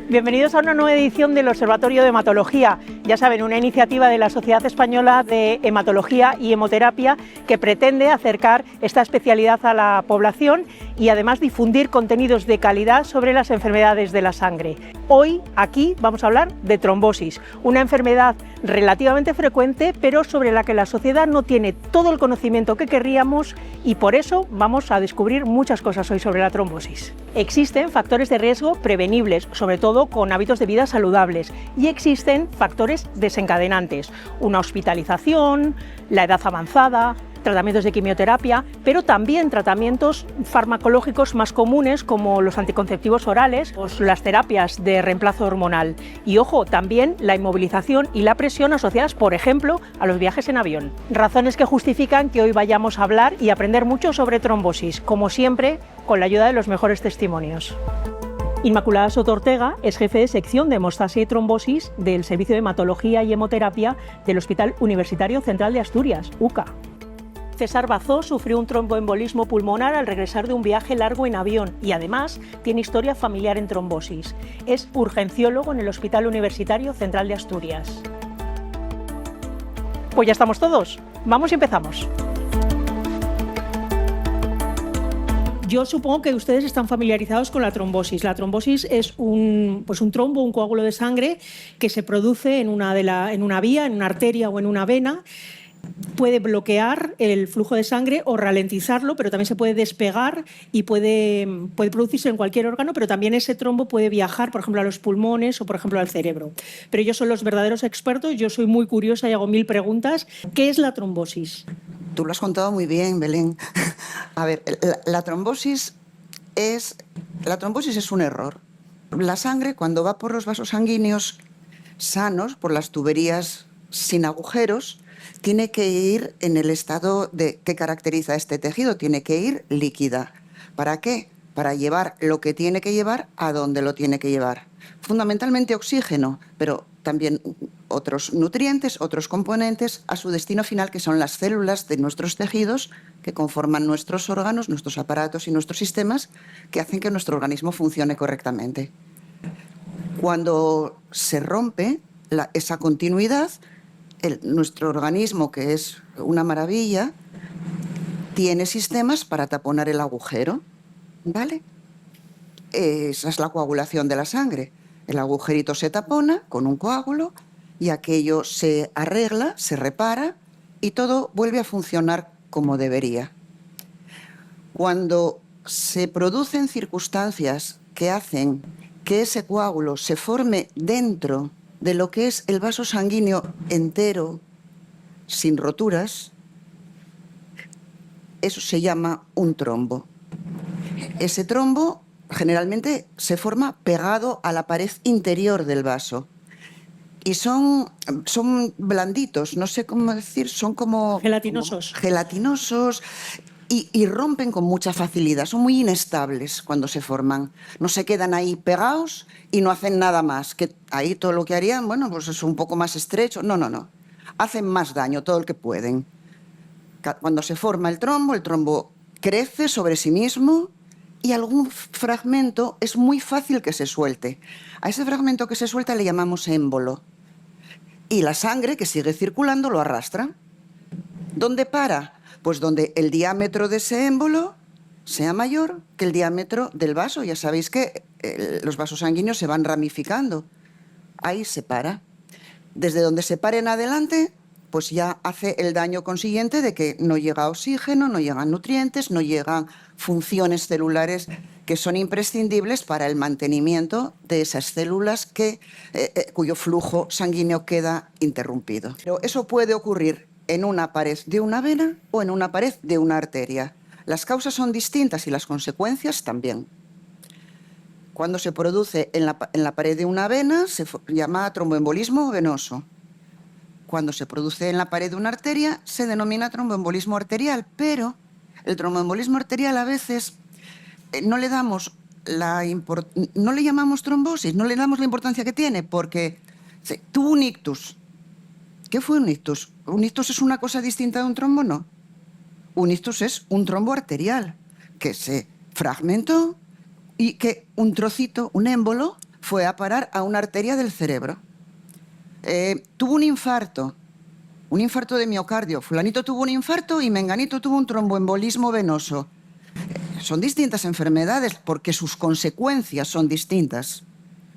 Bienvenidos a una nueva edición del Observatorio de Hematología. Ya saben, una iniciativa de la Sociedad Española de Hematología y Hemoterapia que pretende acercar esta especialidad a la población y además difundir contenidos de calidad sobre las enfermedades de la sangre. Hoy aquí vamos a hablar de trombosis, una enfermedad relativamente frecuente pero sobre la que la sociedad no tiene todo el conocimiento que querríamos y por eso vamos a descubrir muchas cosas hoy sobre la trombosis. Existen factores de riesgo prevenibles, sobre todo con hábitos de vida saludables, y existen factores desencadenantes, una hospitalización, la edad avanzada, tratamientos de quimioterapia, pero también tratamientos farmacológicos más comunes como los anticonceptivos orales o las terapias de reemplazo hormonal. Y ojo, también la inmovilización y la presión asociadas, por ejemplo, a los viajes en avión. Razones que justifican que hoy vayamos a hablar y aprender mucho sobre trombosis, como siempre, con la ayuda de los mejores testimonios. Inmaculada Soto Ortega es jefe de sección de hemostasia y trombosis del Servicio de Hematología y Hemoterapia del Hospital Universitario Central de Asturias, UCA. César Bazó sufrió un tromboembolismo pulmonar al regresar de un viaje largo en avión y además tiene historia familiar en trombosis. Es urgenciólogo en el Hospital Universitario Central de Asturias. Pues ya estamos todos. Vamos y empezamos. Yo supongo que ustedes están familiarizados con la trombosis. La trombosis es un trombo, un coágulo de sangre que se produce en una vía, en una arteria o en una vena. Puede bloquear el flujo de sangre o ralentizarlo, pero también se puede despegar y puede producirse en cualquier órgano, pero también ese trombo puede viajar, por ejemplo, a los pulmones o, por ejemplo, al cerebro. Pero ellos son los verdaderos expertos, yo soy muy curiosa y hago 1000 preguntas. ¿Qué es la trombosis? Tú lo has contado muy bien, Belén. A ver, la trombosis es un error. La sangre, cuando va por los vasos sanguíneos sanos, por las tuberías sin agujeros, tiene que ir en el estado que caracteriza este tejido, tiene que ir líquida. ¿Para qué? Para llevar lo que tiene que llevar a donde lo tiene que llevar. Fundamentalmente oxígeno, pero también otros nutrientes, otros componentes a su destino final, que son las células de nuestros tejidos que conforman nuestros órganos, nuestros aparatos y nuestros sistemas que hacen que nuestro organismo funcione correctamente. Cuando se rompe esa continuidad, nuestro organismo, que es una maravilla, tiene sistemas para taponar el agujero, ¿vale? Esa es la coagulación de la sangre. El agujerito se tapona con un coágulo y aquello se arregla, se repara y todo vuelve a funcionar como debería. Cuando se producen circunstancias que hacen que ese coágulo se forme dentro de lo que es el vaso sanguíneo entero, sin roturas, eso se llama un trombo. Ese trombo generalmente se forma pegado a la pared interior del vaso y son blanditos, no sé cómo decir, son como gelatinosos y rompen con mucha facilidad, son muy inestables cuando se forman, no se quedan ahí pegados y no hacen nada más, que ahí todo lo que harían, bueno, pues es un poco más estrecho, no, hacen más daño, todo el que pueden. Cuando se forma el trombo crece sobre sí mismo y algún fragmento es muy fácil que se suelte. A ese fragmento que se suelta le llamamos émbolo. Y la sangre que sigue circulando lo arrastra. ¿Dónde para? Pues donde el diámetro de ese émbolo sea mayor que el diámetro del vaso. Ya sabéis que los vasos sanguíneos se van ramificando. Ahí se para. Desde donde se pare en adelante, pues ya hace el daño consiguiente de que no llega oxígeno, no llegan nutrientes, no llegan funciones celulares que son imprescindibles para el mantenimiento de esas células cuyo flujo sanguíneo queda interrumpido. Pero eso puede ocurrir en una pared de una vena o en una pared de una arteria. Las causas son distintas y las consecuencias también. Cuando se produce en la pared de una vena se llama tromboembolismo venoso. Cuando se produce en la pared de una arteria se denomina tromboembolismo arterial, pero el tromboembolismo arterial a veces no le llamamos trombosis, no le damos la importancia que tiene porque tuvo un ictus. ¿Qué fue un ictus? ¿Un ictus es una cosa distinta de un trombo? No. Un ictus es un trombo arterial que se fragmentó y que un trocito, un émbolo, fue a parar a una arteria del cerebro. Tuvo un infarto de miocardio. Fulanito tuvo un infarto y menganito tuvo un tromboembolismo venoso. Son distintas enfermedades porque sus consecuencias son distintas,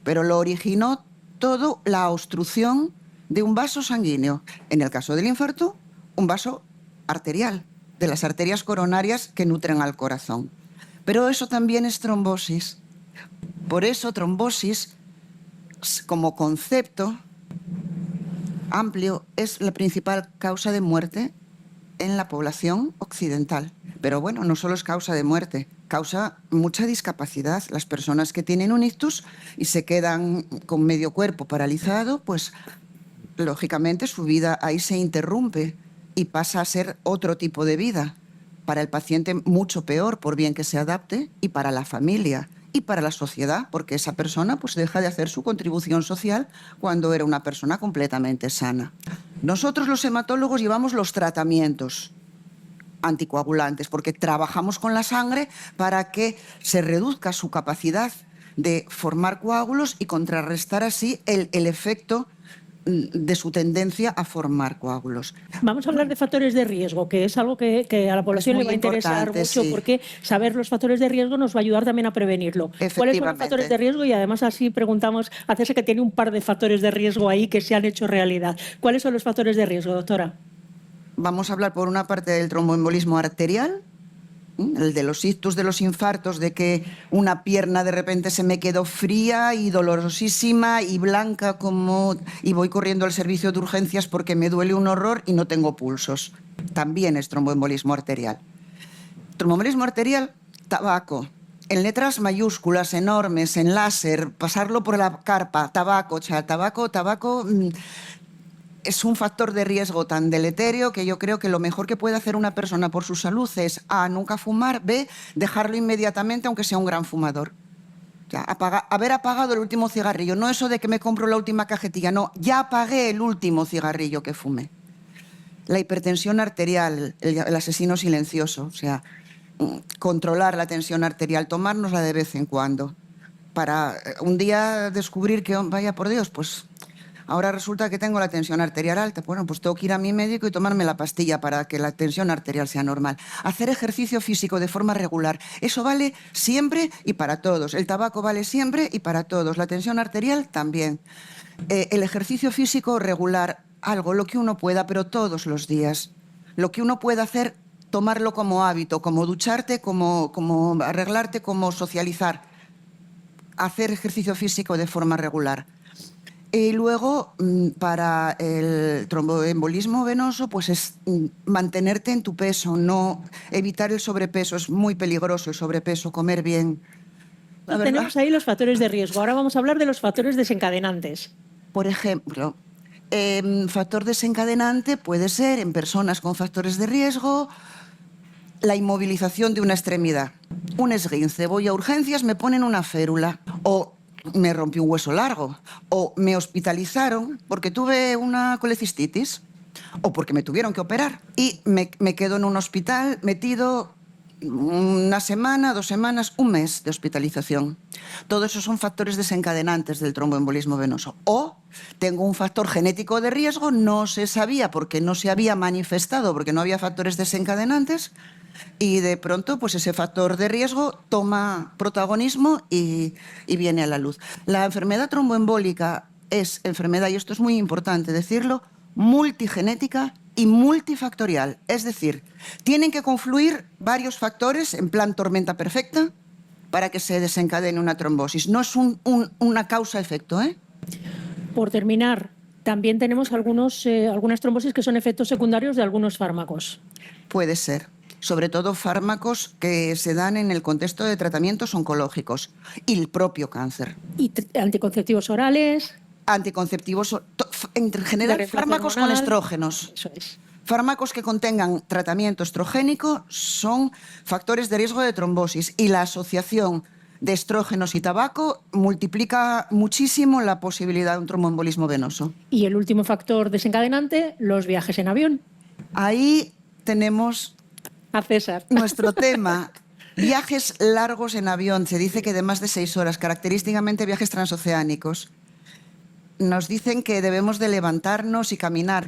pero lo originó todo la obstrucción de un vaso sanguíneo. En el caso del infarto, un vaso arterial, de las arterias coronarias que nutren al corazón. Pero eso también es trombosis. Por eso trombosis, como concepto amplio, es la principal causa de muerte en la población occidental. Pero bueno, no solo es causa de muerte, causa mucha discapacidad. Las personas que tienen un ictus y se quedan con medio cuerpo paralizado, pues lógicamente su vida ahí se interrumpe y pasa a ser otro tipo de vida. Para el paciente mucho peor, por bien que se adapte, y para la familia y para la sociedad, porque esa persona pues deja de hacer su contribución social cuando era una persona completamente sana. Nosotros los hematólogos llevamos los tratamientos anticoagulantes porque trabajamos con la sangre para que se reduzca su capacidad de formar coágulos y contrarrestar así el efecto de su tendencia a formar coágulos. Vamos a hablar de factores de riesgo, que es algo que a la población le va a interesar mucho, sí, porque saber los factores de riesgo nos va a ayudar también a prevenirlo. ¿Cuáles son los factores de riesgo? Y además así preguntamos, hacerse que tiene un par de factores de riesgo ahí que se han hecho realidad. ¿Cuáles son los factores de riesgo, doctora? Vamos a hablar por una parte del tromboembolismo arterial, el de los ictus, de los infartos, de que una pierna de repente se me quedó fría y dolorosísima y blanca y voy corriendo al servicio de urgencias porque me duele un horror y no tengo pulsos. También es tromboembolismo arterial. Tromboembolismo arterial, tabaco. En letras mayúsculas, enormes, en láser, pasarlo por la carpa, tabaco, o sea, tabaco es un factor de riesgo tan deleterio que yo creo que lo mejor que puede hacer una persona por su salud es A, nunca fumar, B, dejarlo inmediatamente aunque sea un gran fumador. Ya, haber apagado el último cigarrillo, no eso de que me compro la última cajetilla, no, ya apagué el último cigarrillo que fumé. La hipertensión arterial, el asesino silencioso, o sea, controlar la tensión arterial, tomárnosla de vez en cuando, para un día descubrir que, vaya por Dios, pues ahora resulta que tengo la tensión arterial alta. Bueno, pues tengo que ir a mi médico y tomarme la pastilla para que la tensión arterial sea normal. Hacer ejercicio físico de forma regular. Eso vale siempre y para todos. El tabaco vale siempre y para todos. La tensión arterial también. El ejercicio físico regular, lo que uno pueda, pero todos los días. Lo que uno pueda hacer, tomarlo como hábito, como ducharte, como arreglarte, como socializar. Hacer ejercicio físico de forma regular. Y luego, para el tromboembolismo venoso, pues es mantenerte en tu peso, no evitar el sobrepeso. Es muy peligroso el sobrepeso, comer bien. Tenemos ahí los factores de riesgo. Ahora vamos a hablar de los factores desencadenantes. Por ejemplo, factor desencadenante puede ser en personas con factores de riesgo la inmovilización de una extremidad. Un esguince, voy a urgencias, me ponen una férula o me rompí un hueso largo, o me hospitalizaron porque tuve una colecistitis, o porque me tuvieron que operar y me quedo en un hospital metido una semana, 2 semanas, un mes de hospitalización. Todo eso son factores desencadenantes del tromboembolismo venoso. O tengo un factor genético de riesgo, no se sabía porque no se había manifestado, porque no había factores desencadenantes, y de pronto pues ese factor de riesgo toma protagonismo y viene a la luz. La enfermedad tromboembólica es enfermedad, y esto es muy importante decirlo, multigenética y multifactorial. Es decir, tienen que confluir varios factores en plan tormenta perfecta para que se desencadene una trombosis. No es una causa-efecto, ¿eh? Por terminar, también tenemos algunas trombosis que son efectos secundarios de algunos fármacos. Puede ser. Sobre todo fármacos que se dan en el contexto de tratamientos oncológicos y el propio cáncer. ¿Y anticonceptivos orales? Anticonceptivos, en general fármacos con estrógenos. Eso es. Fármacos que contengan tratamiento estrogénico son factores de riesgo de trombosis, y la asociación de estrógenos y tabaco multiplica muchísimo la posibilidad de un tromboembolismo venoso. Y el último factor desencadenante, los viajes en avión. Ahí tenemos a César nuestro tema. Viajes largos en avión, se dice que de más de 6 horas, característicamente viajes transoceánicos. Nos dicen que debemos de levantarnos y caminar.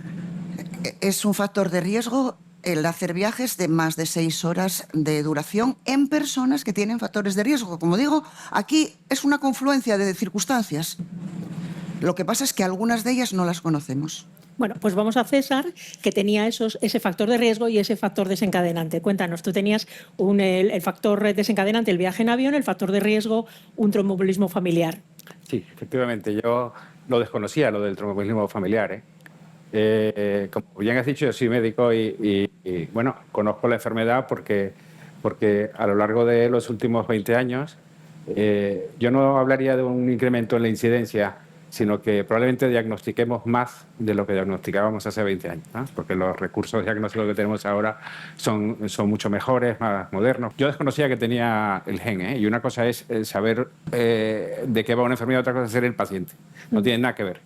Es un factor de riesgo el hacer viajes de más de 6 horas de duración en personas que tienen factores de riesgo. Como digo, aquí es una confluencia de circunstancias. Lo que pasa es que algunas de ellas no las conocemos. Bueno, pues vamos a César, que tenía ese factor de riesgo y ese factor desencadenante. Cuéntanos, tú tenías el factor desencadenante, el viaje en avión, el factor de riesgo, un tromboembolismo familiar. Sí, efectivamente, yo lo desconocía, lo del tromboembolismo familiar. Como bien has dicho, yo soy médico y bueno, conozco la enfermedad porque a lo largo de los últimos 20 años yo no hablaría de un incremento en la incidencia, sino que probablemente diagnostiquemos más de lo que diagnosticábamos hace 20 años, ¿no? Porque los recursos diagnósticos que tenemos ahora son mucho mejores, más modernos. Yo desconocía que tenía el gen, y una cosa es saber de qué va una enfermedad, otra cosa es ser el paciente. No tiene nada que ver.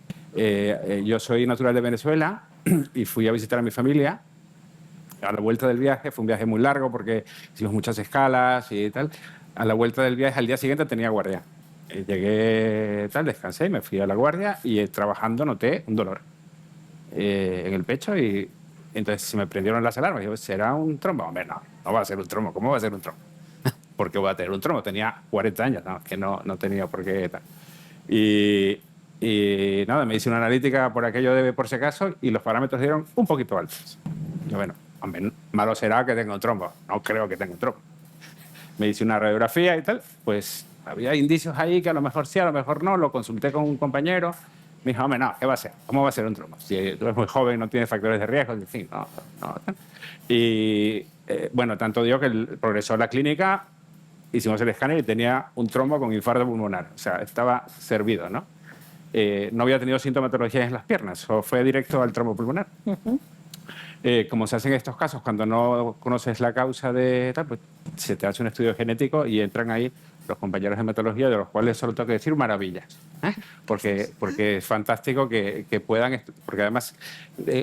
Yo soy natural de Venezuela y fui a visitar a mi familia. A la vuelta del viaje, fue un viaje muy largo porque hicimos muchas escalas y tal. A la vuelta del viaje, al día siguiente tenía guardia. Llegué, descansé, me fui a la guardia y trabajando noté un dolor en el pecho y entonces se me prendieron las alarmas. Yo, ¿será un trombo? Hombre, no va a ser un trombo. ¿Cómo va a ser un trombo? ¿Por qué voy a tener un trombo? Tenía 40 años, que no tenía por qué tal. Y nada, me hice una analítica por aquello de por si acaso y los parámetros dieron un poquito altos. Yo, bueno, hombre, malo será que tenga un trombo. No creo que tenga un trombo. Me hice una radiografía y tal, pues había indicios ahí que a lo mejor sí, a lo mejor no. Lo consulté con un compañero. Me dijo, hombre, no, ¿qué va a ser? ¿Cómo va a ser un trombo? Si tú eres muy joven, no tienes factores de riesgo, en fin, no. Y bueno, tanto dio que progresó a la clínica, hicimos el escáner y tenía un trombo con infarto pulmonar. O sea, estaba servido, ¿no? No había tenido sintomatología en las piernas, o fue directo al trombo pulmonar. Como se hace en estos casos, cuando no conoces la causa de tal, pues se te hace un estudio genético y entran ahí los compañeros de hematología, de los cuales solo tengo que decir maravillas, porque es fantástico que puedan, porque además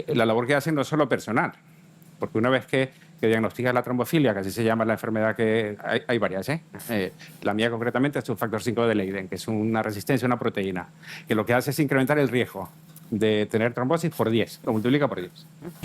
la labor que hacen no es solo personal, porque una vez que diagnosticas la trombofilia, que así se llama la enfermedad, que hay varias, la mía concretamente es un factor 5 de Leiden, que es una resistencia a una proteína, que lo que hace es incrementar el riesgo de tener trombosis por 10, lo multiplica por 10.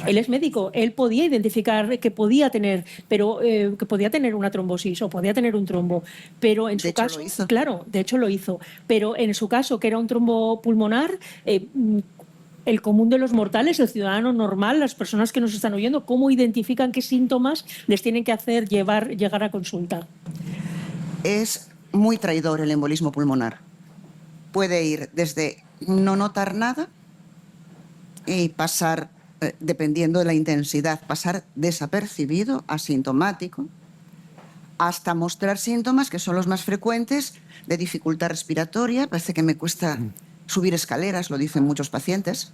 Él es médico, él podía identificar que podía tener, pero que podía tener una trombosis o podía tener un trombo, pero en su caso, claro, de hecho lo hizo, pero en su caso, que era un trombo pulmonar, el común de los mortales, el ciudadano normal, las personas que nos están oyendo, ¿cómo identifican qué síntomas les tienen que hacer llegar a consulta? Es muy traidor el embolismo pulmonar. Puede ir desde no notar nada y pasar, dependiendo de la intensidad, pasar desapercibido, asintomático, hasta mostrar síntomas que son los más frecuentes de dificultad respiratoria. Parece que me cuesta subir escaleras, lo dicen muchos pacientes.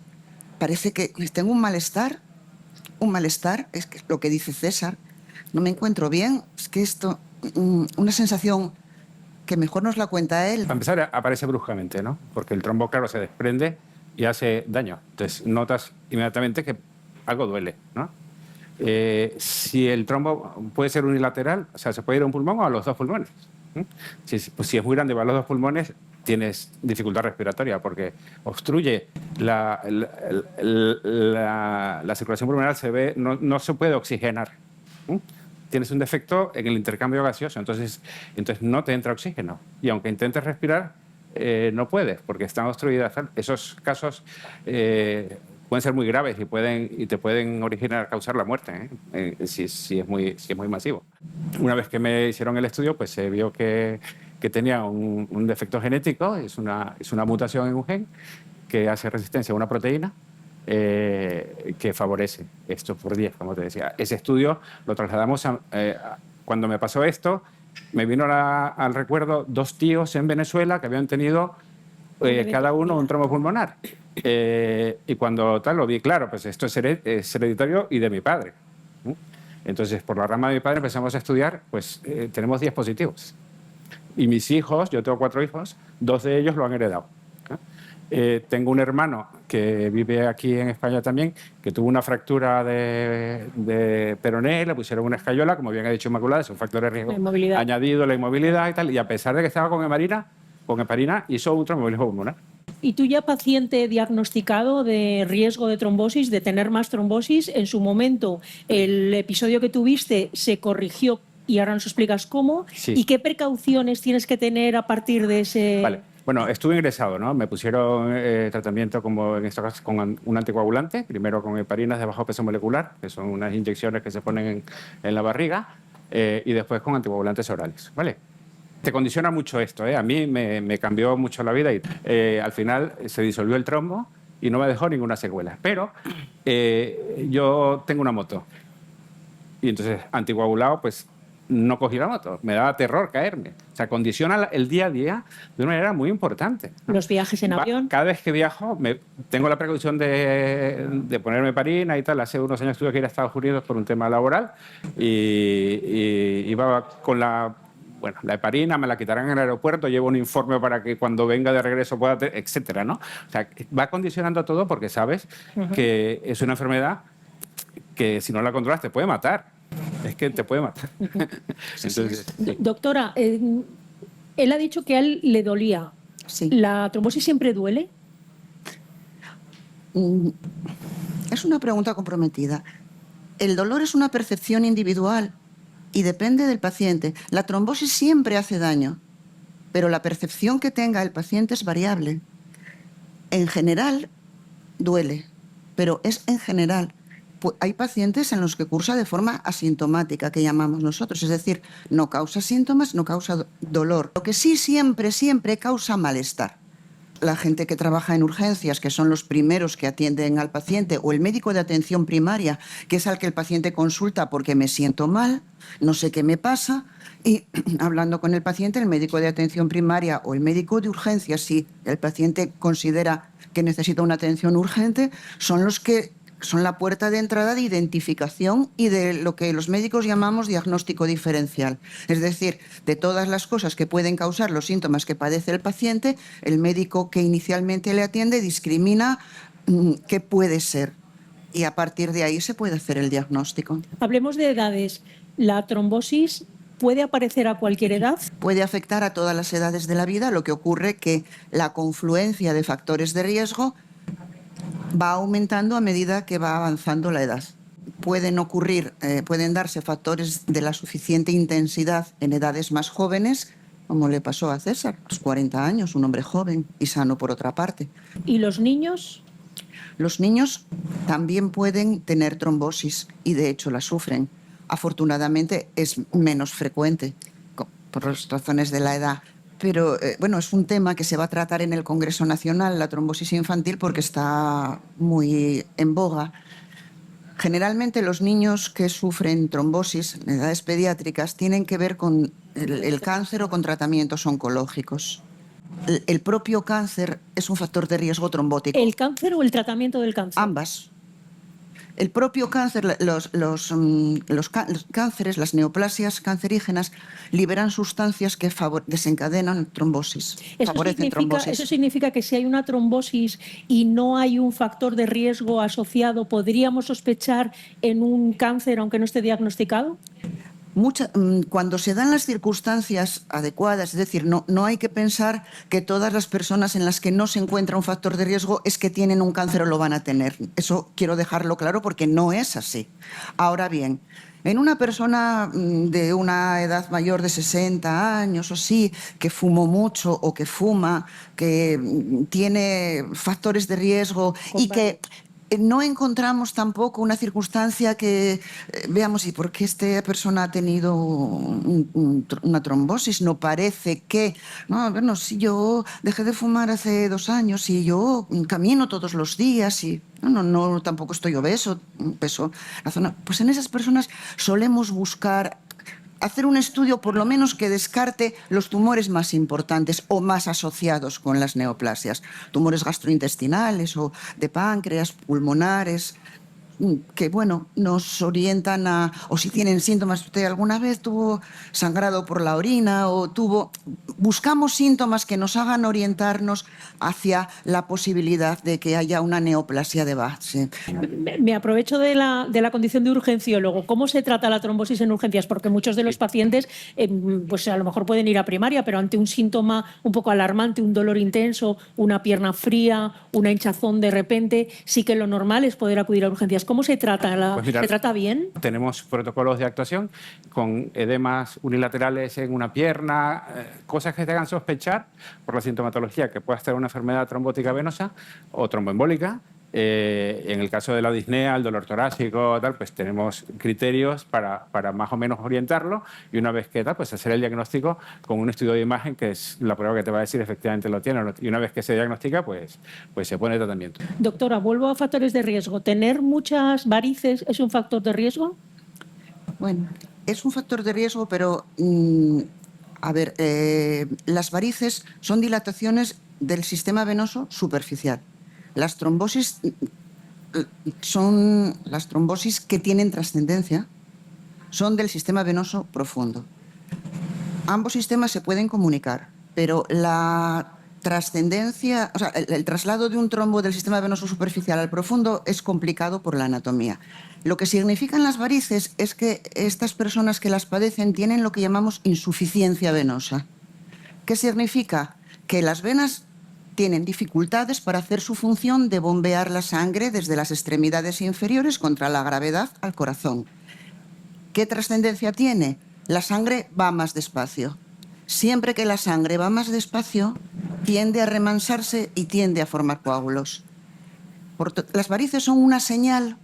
Parece que tengo un malestar, es que lo que dice César, no me encuentro bien, es que esto, una sensación que mejor nos la cuenta él. Para empezar, aparece bruscamente, ¿no? Porque el trombo, claro, se desprende y hace daño. Entonces, notas inmediatamente que algo duele, ¿no? Si el trombo puede ser unilateral, o sea, se puede ir a un pulmón o a los dos pulmones. Si es muy grande, va a los dos pulmones, tienes dificultad respiratoria porque obstruye la circulación pulmonar, no se puede oxigenar. Tienes un defecto en el intercambio gaseoso, entonces no te entra oxígeno. Y aunque intentes respirar, no puedes porque están obstruidas. Esos casos pueden ser muy graves y te pueden causar la muerte, si es muy masivo. Una vez que me hicieron el estudio, pues se vio que tenía un defecto genético, es una mutación en un gen que hace resistencia a una proteína que favorece esto por 10, como te decía. Ese estudio lo trasladamos cuando me pasó esto, me vino al recuerdo 2 tíos en Venezuela que habían tenido cada uno un trombo pulmonar. Y cuando lo vi, claro, pues esto es hereditario y de mi padre. Entonces, por la rama de mi padre empezamos a estudiar, pues tenemos 10 positivos. Y mis hijos, yo tengo 4 hijos, 2 de ellos lo han heredado. Tengo un hermano que vive aquí en España también, que tuvo una fractura de peroné, le pusieron una escayola, como bien ha dicho Inmaculada, es un factor de riesgo añadido, la inmovilidad y tal, y a pesar de que estaba con heparina hizo un tromboembolismo pulmonar. ¿Y tú ya paciente diagnosticado de riesgo de trombosis, de tener más trombosis? En su momento, el episodio que tuviste se corrigió y ahora nos explicas cómo. Sí. ¿Y qué precauciones tienes que tener a partir de ese...? Vale. Bueno, estuve ingresado, ¿no? Me pusieron tratamiento, como en este caso, con un anticoagulante, primero con heparinas de bajo peso molecular, que son unas inyecciones que se ponen en la barriga, y después con anticoagulantes orales, ¿vale? Te condiciona mucho esto, ¿eh? A mí me cambió mucho la vida y al final se disolvió el trombo y no me dejó ninguna secuela. Pero yo tengo una moto y entonces anticoagulado, pues no cogí la moto, me daba terror caerme. O sea, condiciona el día a día de una manera muy importante, ¿no? Los viajes en avión. Cada vez que viajo tengo la precaución de ponerme heparina y tal. Hace unos años tuve que ir a Estados Unidos por un tema laboral y iba con la heparina, me la quitarán en el aeropuerto, llevo un informe para que cuando venga de regreso pueda, etcétera, ¿no? O sea, va condicionando todo porque sabes que es una enfermedad que si no la controlas te puede matar. Es que te puede matar. Entonces, sí. Doctora, él ha dicho que a él le dolía. Sí. ¿La trombosis siempre duele? Es una pregunta comprometida. El dolor es una percepción individual y depende del paciente. La trombosis siempre hace daño, pero la percepción que tenga el paciente es variable. En general, duele, pero es en general. Hay pacientes en los que cursa de forma asintomática, que llamamos nosotros, es decir, no causa síntomas, no causa dolor. Lo que sí siempre causa malestar. La gente que trabaja en urgencias, que son los primeros que atienden al paciente, o el médico de atención primaria, que es al que el paciente consulta porque me siento mal, no sé qué me pasa, y hablando con el paciente, el médico de atención primaria o el médico de urgencias, si el paciente considera que necesita una atención urgente, son los que son la puerta de entrada de identificación y de lo que los médicos llamamos diagnóstico diferencial. Es decir, de todas las cosas que pueden causar los síntomas que padece el paciente, el médico que inicialmente le atiende discrimina qué puede ser y a partir de ahí se puede hacer el diagnóstico. Hablemos de edades. ¿La trombosis puede aparecer a cualquier edad? Puede afectar a todas las edades de la vida, lo que ocurre que la confluencia de factores de riesgo va aumentando a medida que va avanzando la edad. Pueden darse factores de la suficiente intensidad en edades más jóvenes, como le pasó a César, a los 40 años, un hombre joven y sano por otra parte. ¿Y los niños? Los niños también pueden tener trombosis y de hecho la sufren. Afortunadamente es menos frecuente por las razones de la edad. Pero bueno, es un tema que se va a tratar en el Congreso Nacional, la trombosis infantil, porque está muy en boga. Generalmente los niños que sufren trombosis en edades pediátricas tienen que ver con el cáncer o con tratamientos oncológicos. El propio cáncer es un factor de riesgo trombótico. ¿El cáncer o el tratamiento del cáncer? Ambas. El propio cáncer, los cánceres, las neoplasias cancerígenas, liberan sustancias que desencadenan trombosis, favorecen trombosis. ¿Eso significa que si hay una trombosis y no hay un factor de riesgo asociado, podríamos sospechar en un cáncer aunque no esté diagnosticado? Cuando se dan las circunstancias adecuadas, es decir, no hay que pensar que todas las personas en las que no se encuentra un factor de riesgo es que tienen un cáncer o lo van a tener. Eso quiero dejarlo claro porque no es así. Ahora bien, en una persona de una edad mayor de 60 años o así, que fumó mucho o que fuma, que tiene factores de riesgo y que no encontramos tampoco una circunstancia que veamos, ¿y por qué esta persona ha tenido una trombosis? No parece que... No, bueno, si yo dejé de fumar hace 2 años, si yo camino todos los días, y no tampoco estoy obeso, peso la zona... Pues en esas personas solemos buscar hacer un estudio por lo menos que descarte los tumores más importantes o más asociados con las neoplasias, tumores gastrointestinales o de páncreas, pulmonares. que bueno, nos orientan a, o si tienen síntomas, usted alguna vez tuvo sangrado por la orina o buscamos síntomas que nos hagan orientarnos hacia la posibilidad de que haya una neoplasia de base. Me aprovecho de la condición de urgenciólogo. ¿Cómo se trata la trombosis en urgencias? Porque muchos de los pacientes, pues a lo mejor pueden ir a primaria, pero ante un síntoma un poco alarmante, un dolor intenso, una pierna fría, una hinchazón de repente, sí que lo normal es poder acudir a urgencias. ¿Cómo se trata? Pues mira, ¿se trata bien? Tenemos protocolos de actuación con edemas unilaterales en una pierna, cosas que te hagan sospechar por la sintomatología que pueda estar una enfermedad trombótica venosa o tromboembólica. En el caso de la disnea, el dolor torácico, tal, pues tenemos criterios para más o menos orientarlo y una vez que tal, pues hacer el diagnóstico con un estudio de imagen que es la prueba que te va a decir efectivamente lo tiene o no. Y una vez que se diagnostica, pues se pone tratamiento. Doctora, vuelvo a factores de riesgo. ¿Tener muchas varices es un factor de riesgo? Bueno, es un factor de riesgo, pero a ver, las varices son dilataciones del sistema venoso superficial. Las trombosis son las trombosis que tienen trascendencia, son del sistema venoso profundo. Ambos sistemas se pueden comunicar, pero la trascendencia, o sea, el traslado de un trombo del sistema venoso superficial al profundo es complicado por la anatomía. Lo que significan las varices es que estas personas que las padecen tienen lo que llamamos insuficiencia venosa. ¿Qué significa? Que las venas tienen dificultades para hacer su función de bombear la sangre desde las extremidades inferiores contra la gravedad al corazón. ¿Qué trascendencia tiene? La sangre va más despacio. Siempre que la sangre va más despacio, tiende a remansarse y tiende a formar coágulos. Las varices son una señal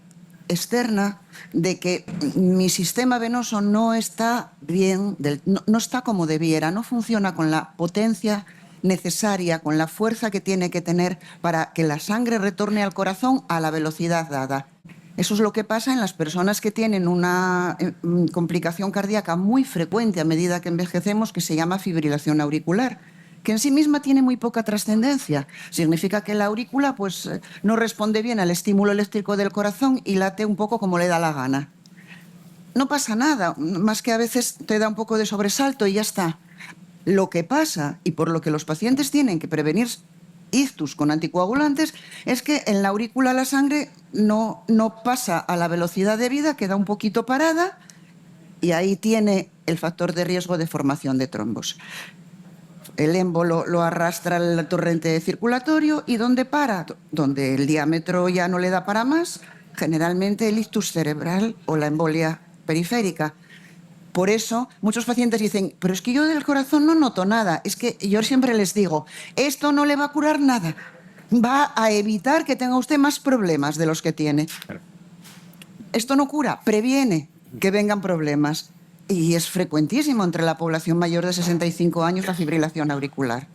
externa de que mi sistema venoso no está bien, no está como debiera, no funciona con la potencia necesaria, con la fuerza que tiene que tener para que la sangre retorne al corazón a la velocidad dada. Eso es lo que pasa en las personas que tienen una complicación cardíaca muy frecuente a medida que envejecemos, que se llama fibrilación auricular, que en sí misma tiene muy poca trascendencia. Significa que la aurícula pues, no responde bien al estímulo eléctrico del corazón y late un poco como le da la gana. No pasa nada, más que a veces te da un poco de sobresalto y ya está. Lo que pasa, y por lo que los pacientes tienen que prevenir ictus con anticoagulantes, es que en la aurícula la sangre no pasa a la velocidad debida, queda un poquito parada y ahí tiene el factor de riesgo de formación de trombos. El émbolo lo arrastra al torrente circulatorio y ¿dónde para? Donde el diámetro ya no le da para más, generalmente el ictus cerebral o la embolia periférica. Por eso muchos pacientes dicen, pero es que yo del corazón no noto nada. Es que yo siempre les digo, esto no le va a curar nada. Va a evitar que tenga usted más problemas de los que tiene. Esto no cura, previene que vengan problemas. Y es frecuentísimo entre la población mayor de 65 años la fibrilación auricular.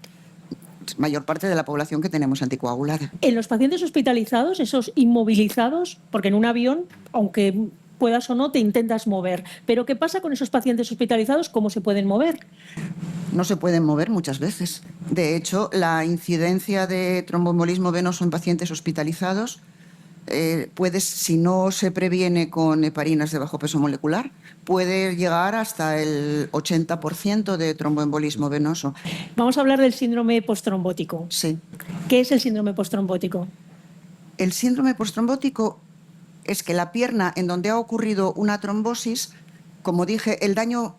Mayor parte de la población que tenemos anticoagulada. En los pacientes hospitalizados, esos inmovilizados, porque en un avión, aunque puedas o no, te intentas mover. Pero ¿qué pasa con esos pacientes hospitalizados? ¿Cómo se pueden mover? No se pueden mover muchas veces. De hecho, la incidencia de tromboembolismo venoso en pacientes hospitalizados puede, si no se previene con heparinas de bajo peso molecular, puede llegar hasta el 80% de tromboembolismo venoso. Vamos a hablar del síndrome postrombótico. Sí. ¿Qué es el síndrome postrombótico? El síndrome postrombótico es que la pierna en donde ha ocurrido una trombosis, como dije, el daño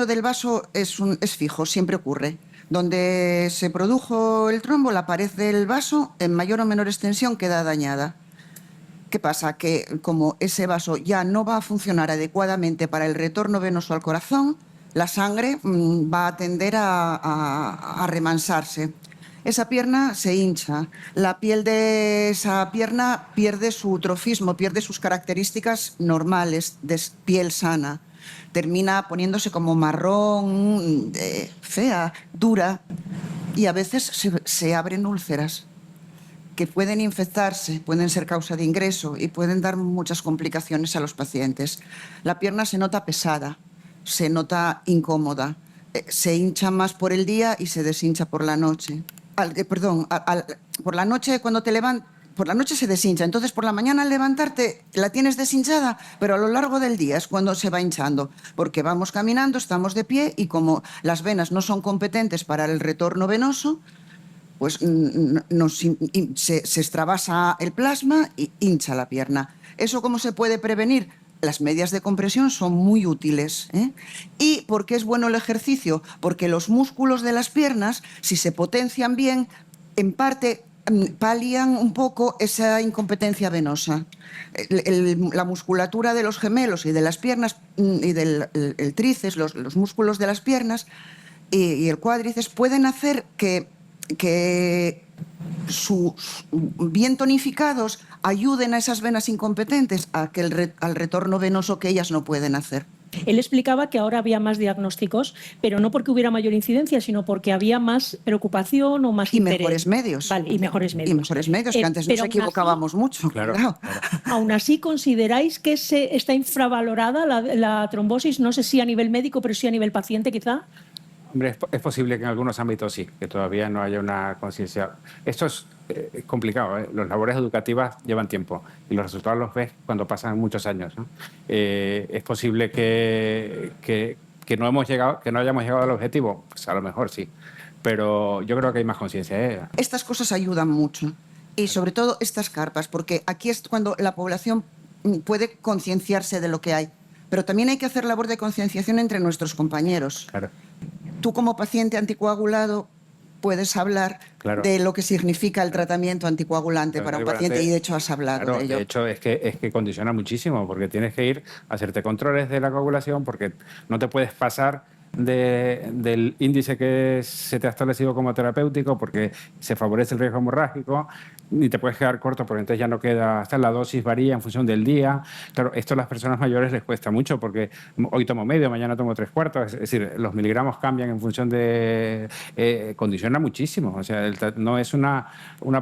del vaso es fijo, siempre ocurre. Donde se produjo el trombo, la pared del vaso, en mayor o menor extensión, queda dañada. ¿Qué pasa? Que como ese vaso ya no va a funcionar adecuadamente para el retorno venoso al corazón, la sangre va a tender a remansarse. Esa pierna se hincha, la piel de esa pierna pierde su trofismo, pierde sus características normales de piel sana. Termina poniéndose como marrón, fea, dura, y a veces se abren úlceras que pueden infectarse, pueden ser causa de ingreso y pueden dar muchas complicaciones a los pacientes. La pierna se nota pesada, se nota incómoda, se hincha más por el día y se deshincha por la noche. Por la noche, cuando te levantas, por la noche se deshincha, entonces por la mañana al levantarte la tienes deshinchada, pero a lo largo del día es cuando se va hinchando, porque vamos caminando, estamos de pie y como las venas no son competentes para el retorno venoso, pues se extravasa el plasma y hincha la pierna. ¿Eso cómo se puede prevenir? Las medias de compresión son muy útiles, ¿eh? ¿Y por qué es bueno el ejercicio? Porque los músculos de las piernas, si se potencian bien, en parte palian un poco esa incompetencia venosa. La musculatura de los gemelos y de las piernas y del el tríceps, los músculos de las piernas y el cuádriceps pueden hacer que bien tonificados ayuden a esas venas incompetentes al retorno venoso que ellas no pueden hacer. Él explicaba que ahora había más diagnósticos, pero no porque hubiera mayor incidencia, sino porque había más preocupación o más interés. Y mejores medios. Vale, y mejores medios. Y mejores medios, que antes nos equivocábamos mucho. Claro. Aún así, ¿consideráis que está infravalorada la trombosis? No sé si a nivel médico, pero sí a nivel paciente, quizá. Hombre, es posible que en algunos ámbitos sí, que todavía no haya una conciencia. Esto es complicado, ¿eh? Las labores educativas llevan tiempo y los resultados los ves cuando pasan muchos años, ¿no? Es posible que no hayamos llegado al objetivo, pues a lo mejor sí, pero yo creo que hay más conciencia, ¿eh? Estas cosas ayudan mucho y sobre todo estas carpas, porque aquí es cuando la población puede concienciarse de lo que hay, pero también hay que hacer labor de concienciación entre nuestros compañeros. Claro. Tú como paciente anticoagulado puedes hablar de lo que significa el tratamiento anticoagulante para un paciente y de hecho has hablado de ello. De hecho es que condiciona muchísimo porque tienes que ir a hacerte controles de la coagulación porque no te puedes pasar del índice que se te ha establecido como terapéutico porque se favorece el riesgo hemorrágico y te puedes quedar corto porque entonces ya no queda, hasta la dosis varía en función del día. Claro, esto a las personas mayores les cuesta mucho porque hoy tomo medio, mañana tomo 3/4, es decir, los miligramos cambian en función de... condiciona muchísimo, o sea, no es una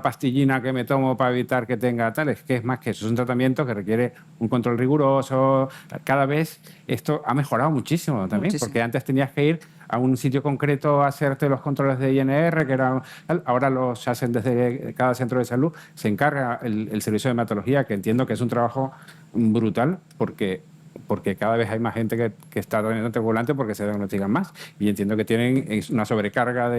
pastillina que me tomo para evitar que tenga tal, es que es más que eso, es un tratamiento que requiere un control riguroso. Cada vez esto ha mejorado muchísimo también, porque antes tenías que ir a un sitio concreto a hacerte los controles de INR, que ahora los hacen desde cada centro de salud, se encarga el servicio de hematología, que entiendo que es un trabajo brutal, porque cada vez hay más gente que está tratando anticoagulante porque se diagnostican más y entiendo que tienen una sobrecarga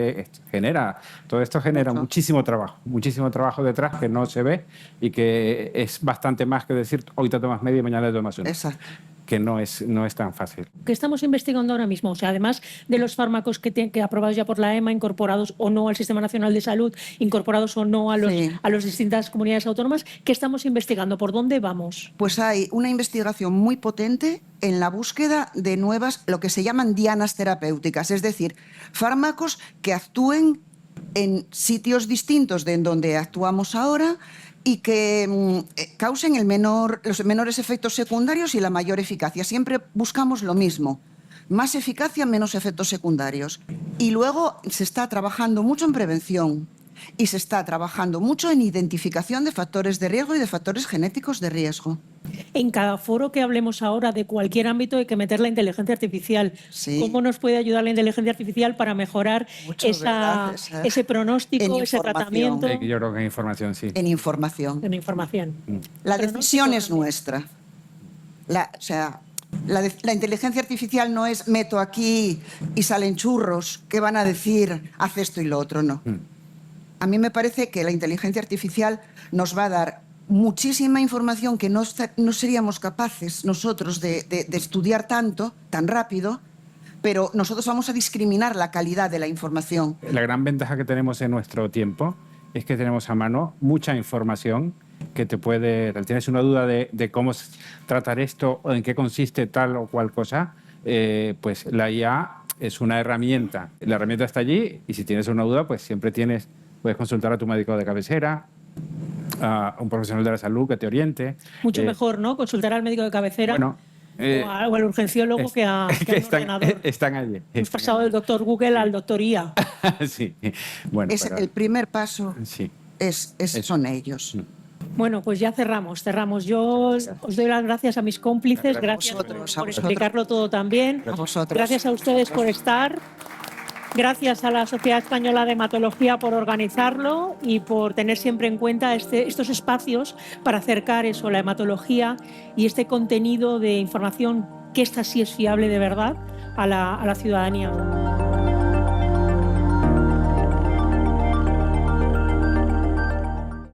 todo esto genera muchísimo trabajo detrás que no se ve y que es bastante más que decir hoy te tomas medio y mañana te tomas uno. Exacto. Que no es tan fácil. ¿Qué estamos investigando ahora mismo? O sea, además de los fármacos que aprobados ya por la EMA, incorporados o no al Sistema Nacional de Salud, incorporados o no a las distintas comunidades autónomas, ¿qué estamos investigando? ¿Por dónde vamos? Pues hay una investigación muy potente en la búsqueda de nuevas, lo que se llaman dianas terapéuticas, es decir, fármacos que actúen en sitios distintos de en donde actuamos ahora y que causen los menores efectos secundarios y la mayor eficacia. Siempre buscamos lo mismo, más eficacia, menos efectos secundarios. Y luego se está trabajando mucho en prevención y se está trabajando mucho en identificación de factores de riesgo y de factores genéticos de riesgo. En cada foro que hablemos ahora de cualquier ámbito hay que meter la inteligencia artificial. Sí. ¿Cómo nos puede ayudar la inteligencia artificial para mejorar ese pronóstico, ese tratamiento? Yo creo que en información, sí. En información. En información. La decisión es nuestra. La inteligencia artificial no es meto aquí y salen churros que van a decir haz esto y lo otro, no. A mí me parece que la inteligencia artificial nos va a dar muchísima información que no seríamos capaces nosotros de estudiar tan rápido, pero nosotros vamos a discriminar la calidad de la información. La gran ventaja que tenemos en nuestro tiempo es que tenemos a mano mucha información que tienes una duda de cómo tratar esto o en qué consiste tal o cual cosa, pues la IA es una herramienta. La herramienta está allí y si tienes una duda, pues siempre puedes consultar a tu médico de cabecera, a un profesional de la salud que te oriente. Mucho mejor, ¿no? Consultar al médico de cabecera o al urgenciólogo que a un ordenador. Están allí. Hemos pasado del doctor Google al doctor IA. Sí. Bueno, el primer paso son ellos. Bueno, pues ya cerramos. Yo os doy las gracias a mis cómplices, gracias por explicarlo todo también. Gracias a ustedes por estar. Gracias a la Sociedad Española de Hematología por organizarlo y por tener siempre en cuenta estos espacios para acercar eso, la hematología y este contenido de información que esta sí es fiable de verdad a la ciudadanía.